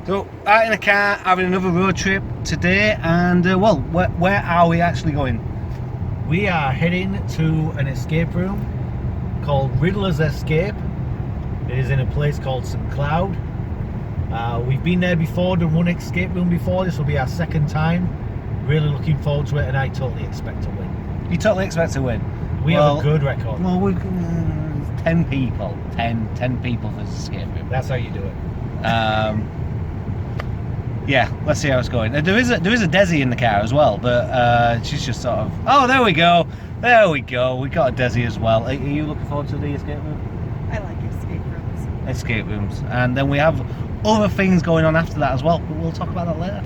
So, out in a car, having another road trip today, and well, where are we actually going? We are heading to an escape room called Riddler's Escape. It is in a place called St. Cloud. We've been there before, done one escape room before. This will be our second time. Really looking forward to it, and I totally expect to win. You totally expect to win? We have a good record. Well, we're 10 people. 10 people for this escape room. That's how you do it. Yeah, let's see how it's going. There is a Desi in the car as well, but she's just sort of. Oh, there we go. We got a Desi as well. Are you looking forward to the escape room? I like escape rooms. Escape rooms, and then we have other things going on after that as well. But we'll talk about that later.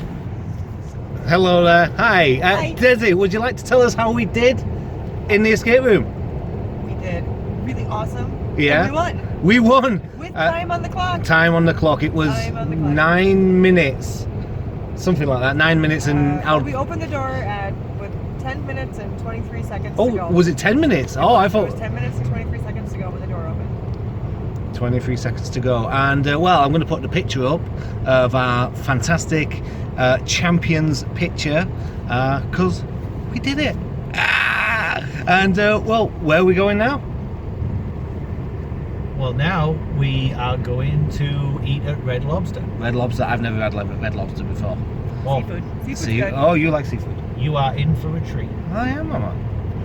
Hello there. Hi. Hi. Desi, would you like to tell us how we did in the escape room? We did really awesome. Yeah. And we won We won. with time on the clock. Time on the clock. It was Time on the clock. 9 minutes. Something like that. 9 minutes and out. We opened the door with 10 minutes and 23 seconds to go. Oh, was it 10 minutes? Oh, I thought It was 10 minutes and 23 seconds to go when the door opened. 23 seconds to go. And well, I'm going to put the picture up of our fantastic champions picture because we did it. And well, where are we going now? Well, now we are going to eat at Red Lobster. Red Lobster. I've never had Red Lobster before. Well, Seafood. Seafood's good. Oh, you like seafood? you are in for a treat. I am, Mama.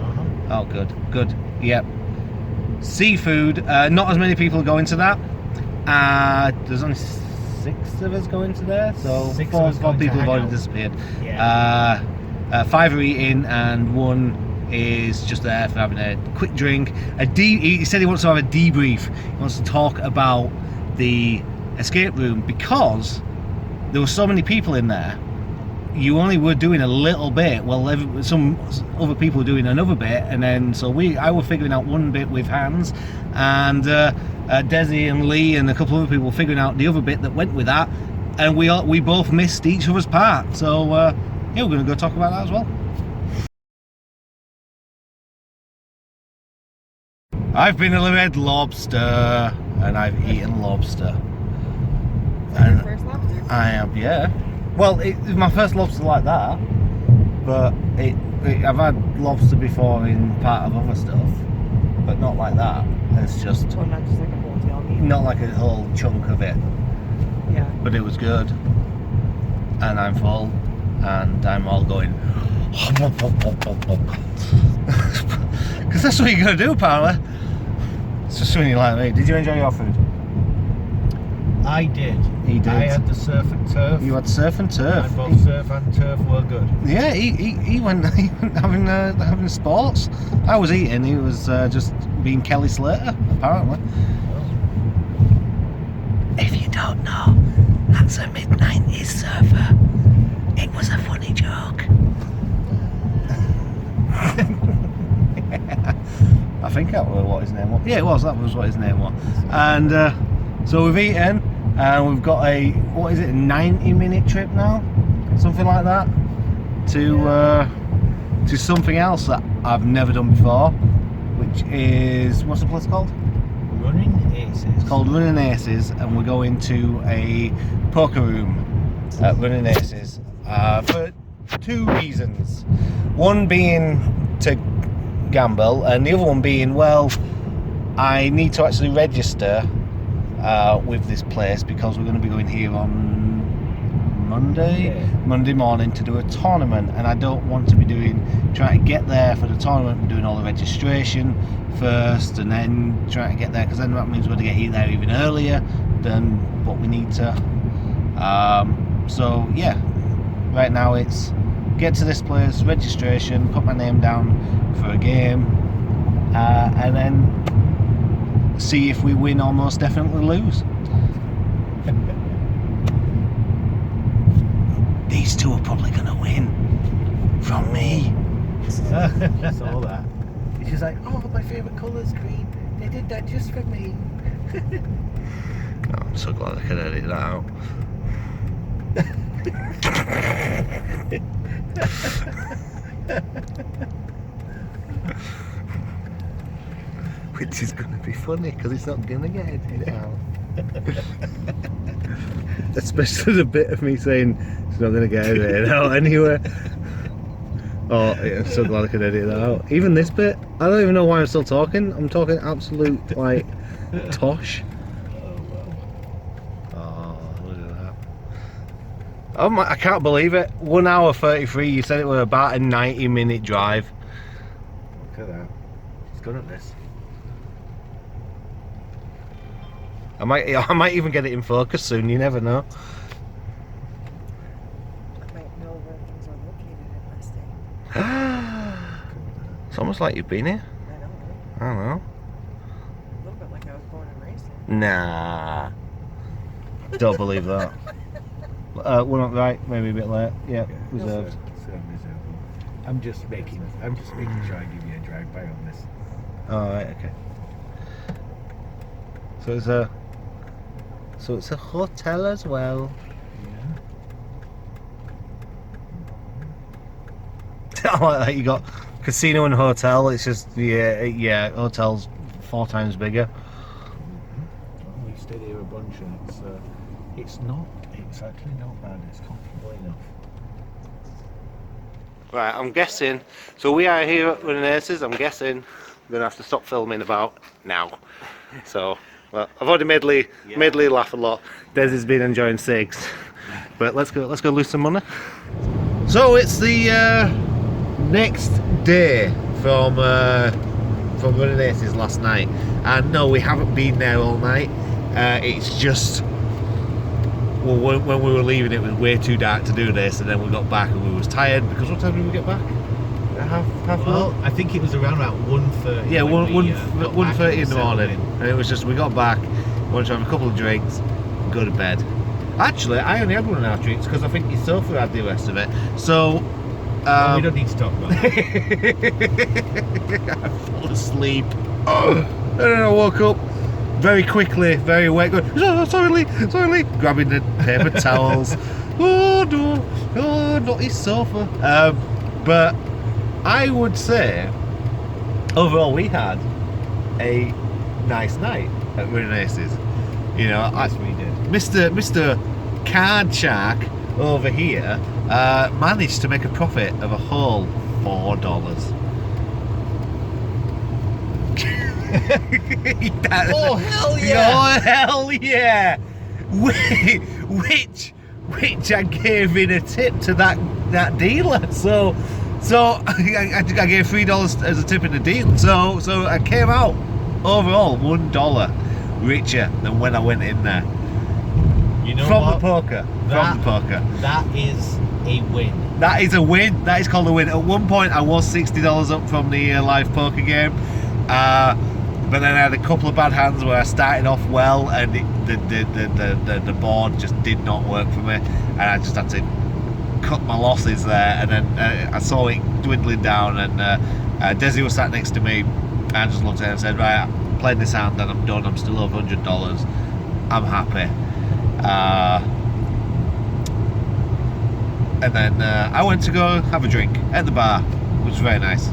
Uh-huh. Oh, good. Yep. Seafood. Not as many people go into that. There's only 6 of us going to there, so 6 of four us going to people have hang already out. disappeared. Yeah. 5 are eating, and 1 is just there for having a quick drink. He said he wants to have a debrief. He wants to talk about the escape room because there were so many people in there. You only were doing a little bit. Well, some other people were doing another bit, and then I were figuring out one bit with Hans, and Desi and Lee and a couple of other people were figuring out the other bit that went with that, and we both missed each other's part. So yeah, we're going to go talk about that as well. I've been to the Red Lobster, and I've eaten lobster. Your first lobster. I am, yeah. Well, it was my first lobster like that, but I've had lobster before in part of other stuff, but not like that. It's just Well, not just like a whole tail meat. not like a whole chunk of it, Yeah. but it was good. And I'm full, and I'm all going. Because that's what you're going to do, apparently. It's just when you like me. Did you enjoy your food? I did. He did. I had the surf and turf. You had surf and turf. And both surf and turf were good. Yeah, he went having sports. I was eating. He was just being Kelly Slater, apparently. If you don't know, that's a mid-90s surfer. It was a funny joke. I think that was what his name was. Yeah, it was. That was what his name was. And so we've eaten, and we've got a 90-minute trip now, something like that, to something else that I've never done before, which is, what's the place called? Running Aces. It's called Running Aces, and we're going to a poker room at Running Aces for 2 reasons. One being to gamble, and the other one being, well, I need to actually register with this place because we're going to be going here on Monday morning to do a tournament, and I don't want to be trying to get there for the tournament and doing all the registration first and then trying to get there, because then that means we're going to get there even earlier than what we need to. So yeah, right now it's get to this place, registration, put my name down for a game, and then see if we win or most definitely lose. These 2 are probably going to win from me. Saw that. She's like, oh, my favourite colour's green. They did that just for me. Oh, I'm so glad I could edit that out. Which is going to be funny because it's not going to get edited out. especially the bit of me saying it's not going to get edited out anywhere. Oh, yeah, I'm so glad I could edit that out. Even this bit, I don't even know why I'm still talking. I'm talking absolute, like, tosh. Oh, look at that. Oh my, I can't believe it. 1 hour 33, you said it was about a 90-minute drive. Look at that. He's good at this. I might even get it in focus soon, you never know. I might know where things are located in Mustang. It's almost like you've been here. I don't know. I don't know. A little bit like I was born and raised here. Nah. Don't believe that. We're not right, maybe a bit late. Yeah, reserved. I'm just making sure I give you a drive-by on this. Alright, okay. So it's a hotel as well. Yeah. I like that you got casino and hotel. It's just yeah, hotel's 4 times bigger. Well, we stayed here a bunch, and it's actually not bad. It's comfortable enough. Right, I'm guessing. So we are here at Running Aces. I'm guessing we're gonna have to stop filming about now. So, well, I've already made Lee laugh a lot. Des has been enjoying cigs, but let's go lose some money. So it's the next day from Running Aces last night, and no, we haven't been there all night. It's just, well, when we were leaving, it was way too dark to do this, and then we got back and we was tired because what time did we get back? Half Well, I think it was around about 1:30. Yeah, 1:30 in the morning, in. and it was just, we got back, wanted to have a couple of drinks, and go to bed. Actually, I only had 1.5 drinks because I think your sofa had the rest of it. So Well, we don't need to talk about that. I fell asleep. And then I woke up very quickly, very wet, going, oh, sorry Lee, grabbing the paper towels. Oh no, not his sofa. But I would say, overall, we had a nice night at Running Aces. You know, Yes, we did. Mr. Card Shark over here managed to make a profit of a whole $4. Oh hell yeah! Oh hell yeah! Which I gave in a tip to that dealer. So I gave $3 as a tip in the deal. So I came out overall $1 richer than when I went in there. You know From what? the poker. That is a win. That is a win. That is called a win. At one point, I was $60 up from the live poker game, but then I had a couple of bad hands where I started off well, and the board just did not work for me, and I just had to cut my losses there. And then I saw it dwindling down, and Desi was sat next to me. I just looked at him and said, "Right, I played this hand, and I'm done. I'm still over $100. I'm happy." And then I went to go have a drink at the bar, which was very nice.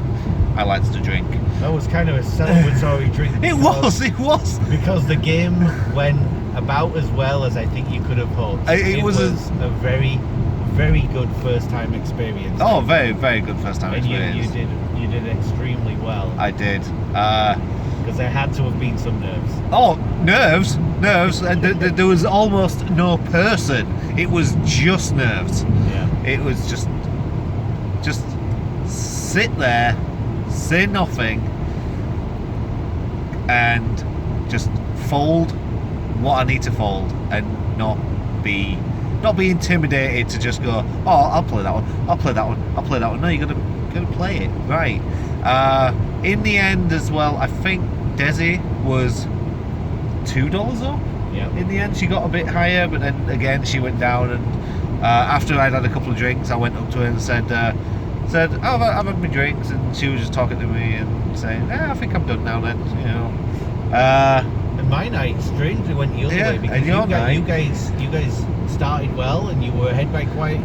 I liked to drink. That was kind of a celebratory drink. It was. Because the game went about as well as I think you could have hoped. It was a very, very good first time experience. Oh, very, very good first time experience. You did extremely well. I did. Because there had to have been some nerves. Oh, nerves. There was almost no person. It was just nerves. Yeah. It was just sit there, say nothing, and just fold what I need to fold, and not be intimidated to just go, oh, I'll play that one. No, you gotta play it right. In the end as well, I think Desi was $2 up. Yeah. In the end, she got a bit higher, but then again she went down. And after I'd had a couple of drinks, I went up to her and said, "Oh, I've had my drinks," and she was just talking to me and saying, I think I'm done now. Then, you know. And my night strangely went the other way, because and your night, you guys started well, and you were ahead by quite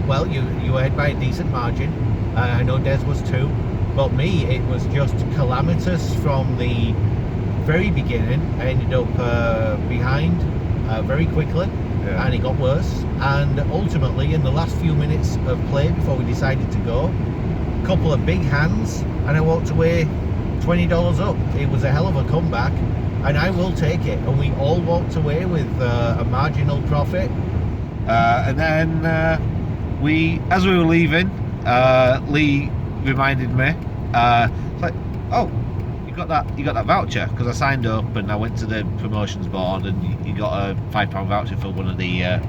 well. You were ahead by a decent margin. I know Des was too, but me, it was just calamitous from the very beginning. I ended up behind very quickly, Yeah. and it got worse. And ultimately, in the last few minutes of play before we decided to go, a couple of big hands, and I walked away $20 up. It was a hell of a comeback, and I will take it. And we all walked away with a marginal profit. And then as we were leaving, Lee reminded me, like, oh, you got that voucher, because I signed up and I went to the promotions board, and you got a £5 voucher for one of the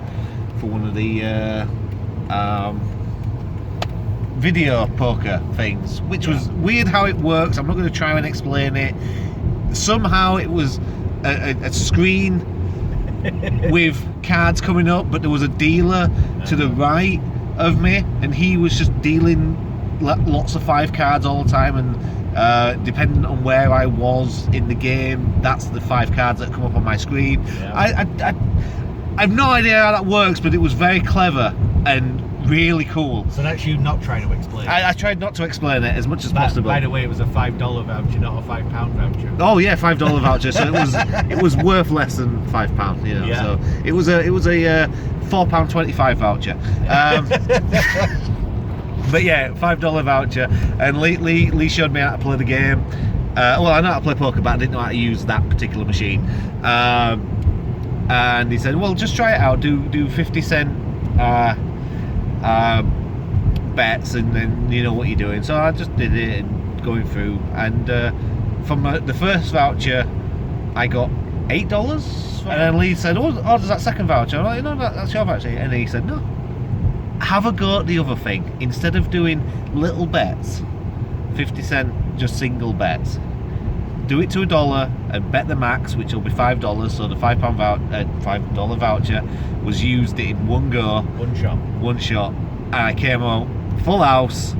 video poker things, which was weird how it works. I'm not going to try and explain it. Somehow it was a screen with cards coming up, but there was a dealer to the right of me, and he was just dealing lots of 5 cards all the time, and depending on where I was in the game, that's the 5 cards that come up on my screen. I have no idea how that works, but it was very clever and really cool. So that's you not trying to explain. I tried not to explain it as much as possible. By the way, it was a $5 voucher, not a £5 voucher. Oh yeah, $5 voucher. So it was worth less than £5. You know. Yeah. So it was a £4.25 voucher. But yeah, $5 voucher. And Lee showed me how to play the game. Well, I know how to play poker, but I didn't know how to use that particular machine. And he said, well, just try it out. Do 50-cent bets, and then you know what you're doing. So I just did it, and going through, and from the first voucher I got $8, and then Lee said, oh, does that second voucher? I'm like, no, that's your voucher. And he said, no, have a go at the other thing. Instead of doing little bets, 50-cent just single bets, do it to $1 and bet the max, which will be $5. So the $5 voucher was used in one go, one shot, and I came out full house,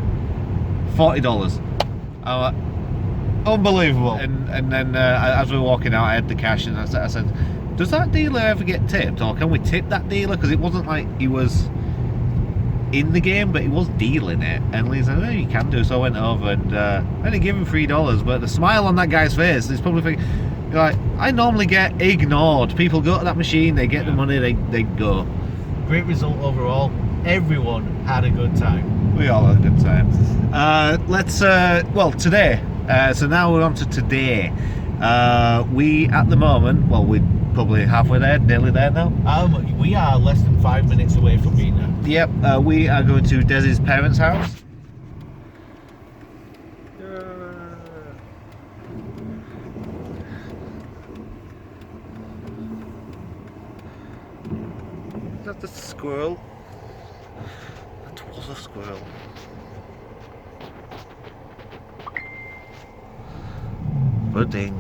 $40. I'm like, unbelievable. And then as we were walking out, I had the cash, and I said, does that dealer ever get tipped, or can we tip that dealer? Because it wasn't like he was in the game, but he was dealing it. And Lee said, oh, you can do. So I went over, and I didn't give him $3, but the smile on that guy's face, he's probably thinking, like, I normally get ignored. People go to that machine, they get the money, they go. Great result overall. Everyone had a good time. We all had a good time. Today. So now we're on to today. We, at the moment, well, we're probably halfway there, nearly there now. We are less than 5 minutes away from being there. Yep, we are going to Desi's parents' house. Is that the squirrel? That was a squirrel. Pudding.